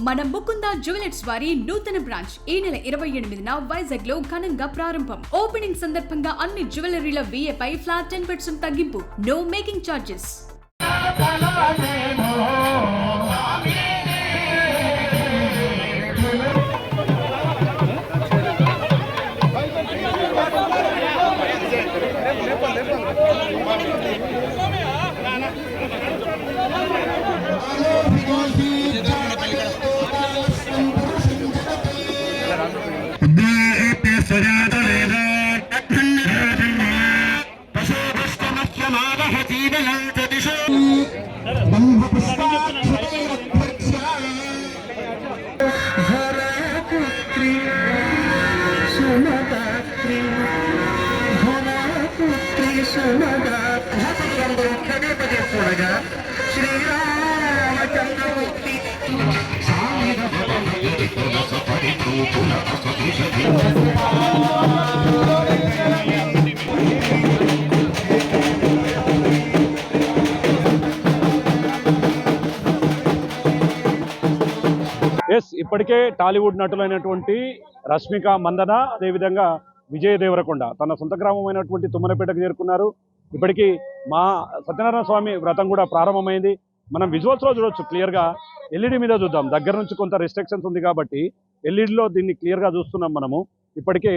మన ముకుంద జ్యువెలర్స్ వారి నూతన బ్రాంచ్ ఈ నెల 28న వైజాగ్ లో ఘనంగా ప్రారంభం. ఓపెనింగ్ సందర్భంగా అన్ని జ్యువెలరీల VA పై ఫ్లాట్ 10% తగ్గింపు. No making charges. ఇప్పటికే టాలీవుడ్ నటులైనటువంటి రష్మిక మందన అదేవిధంగా విజయ్ దేవరకొండ తన సొంత గ్రామమైనటువంటి తుమ్మనపేటకు చేరుకున్నారు. ఇప్పటికీ మా సత్యనారాయణ స్వామి వ్రతం కూడా ప్రారంభమైంది. మనం విజువల్స్లో చూడొచ్చు క్లియర్గా. LED మీద చూద్దాం. దగ్గర నుంచి కొంత రెస్ట్రిక్షన్స్ ఉంది కాబట్టి LEDలో దీన్ని క్లియర్గా చూస్తున్నాం మనము. ఇప్పటికే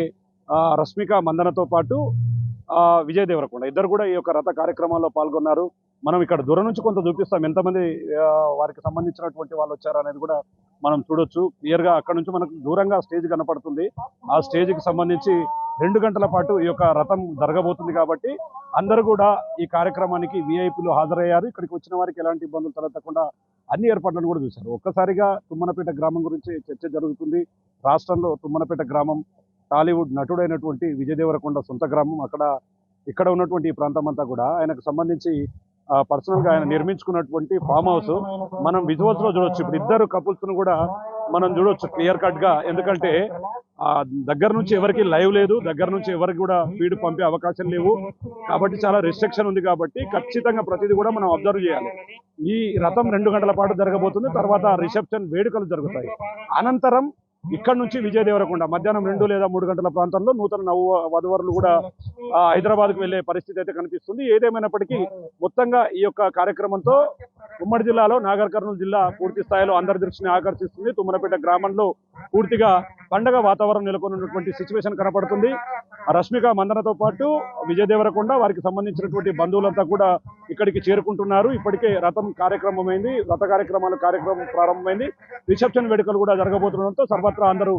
రష్మిక మందనతో పాటు విజయ్ దేవరకొండ ఇద్దరు కూడా ఈ యొక్క రథ కార్యక్రమాల్లో పాల్గొన్నారు. మనం ఇక్కడ దూరం నుంచి కొంత చూపిస్తాం ఎంతమంది వారికి సంబంధించినటువంటి వాళ్ళు వచ్చారు అనేది కూడా మనం చూడొచ్చు క్లియర్గా. అక్కడ నుంచి మనకు దూరంగా స్టేజ్ కనపడుతుంది. ఆ స్టేజ్కి సంబంధించి 2 గంటల పాటు ఈ యొక్క రథం జరగబోతుంది కాబట్టి అందరూ కూడా ఈ కార్యక్రమానికి VIPలు హాజరయ్యారు. ఇక్కడికి వచ్చిన వారికి ఎలాంటి ఇబ్బందులు తలెత్తకుండా అన్ని ఏర్పాట్లను కూడా చూశారు. ఒక్కసారిగా తుమ్మనపేట గ్రామం గురించి చర్చ జరుగుతుంది. రాష్ట్రంలో తుమ్మనపేట గ్రామం టాలీవుడ్ నటుడైనటువంటి విజయ్ దేవరకొండ సొంత గ్రామం. ఇక్కడ ఉన్నటువంటి ఈ ప్రాంతం అంతా కూడా ఆయనకు సంబంధించి పర్సనల్గా ఆయన నిర్మించుకున్నటువంటి ఫామ్ హౌస్. మనం విజువల్స్లో చూడొచ్చు. ఇప్పుడు ఇద్దరు కపుల్స్ను కూడా మనం చూడొచ్చు క్లియర్ కట్గా. ఎందుకంటే దగ్గర నుంచి ఎవరికి లైవ్ లేదు, దగ్గర నుంచి ఎవరికి కూడా ఫీడ్ పంపే అవకాశం లేవు కాబట్టి చాలా రెస్ట్రిక్షన్ ఉంది కాబట్టి ఖచ్చితంగా ప్రతిదీ కూడా మనం అబ్జర్వ్ చేయాలి. ఈ రథం 2 గంటల పాటు జరగబోతుంది. తర్వాత రిసెప్షన్ వేడుకలు జరుగుతాయి. అనంతరం ఇక్కడ నుంచి విజయ్ దేవరకొండ మధ్యాహ్నం 2 లేదా 3 గంటల ప్రాంతంలో నూతన వధువరులు కూడా హైదరాబాద్కు వెళ్లే పరిస్థితి అయితే కనిపిస్తుంది. ఏదేమైనప్పటికీ మొత్తంగా ఈ యొక్క కార్యక్రమంతో ఉమ్మడి జిల్లాలో నాగర్ కర్నూలు జిల్లా పూర్తి స్థాయిలో అందరి దృష్టిని ఆకర్షిస్తుంది. తుమ్మనపేట గ్రామంలో పూర్తిగా పండగ వాతావరణం నెలకొన్నటువంటి సిచ్యువేషన్ కనపడుతుంది. రష్మిక మందనతో పాటు విజయ్ దేవరకొండ వారికి సంబంధించినటువంటి బంధువులంతా కూడా ఇక్కడికి చేరుకుంటున్నారు. ఇప్పటికే రథం కార్యక్రమమైంది. రథ కార్యక్రమం ప్రారంభమైంది. రిసెప్షన్ వేడుకలు కూడా జరగబోతుండడంతో సర్వత్రా అందరూ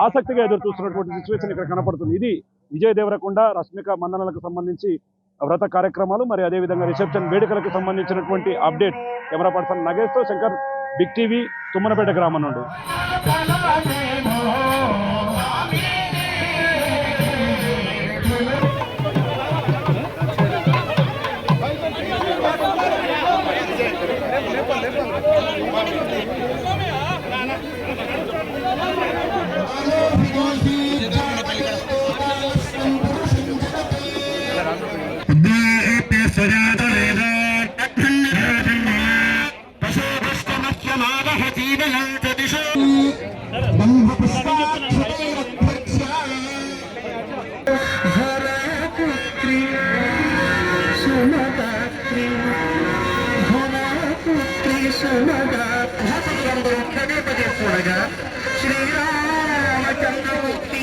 ఆసక్తిగా ఎదురు చూస్తున్నటువంటి సిచ్యువేషన్ ఇక్కడ కనపడుతుంది. ఇది విజయ్ దేవరకొండ రష్మిక మందనలకు సంబంధించి వ్రత కార్యక్రమాలు మరి అదేవిధంగా రిసెప్షన్ వేడుకలకు సంబంధించినటువంటి అప్డేట్. కెమెరా పర్సన్ నగేష్తో శంకర్, బిగ్ టీవీ, తుమ్మనపేట గ్రామం నుండి. శ్రీరామచంద్రమూర్తి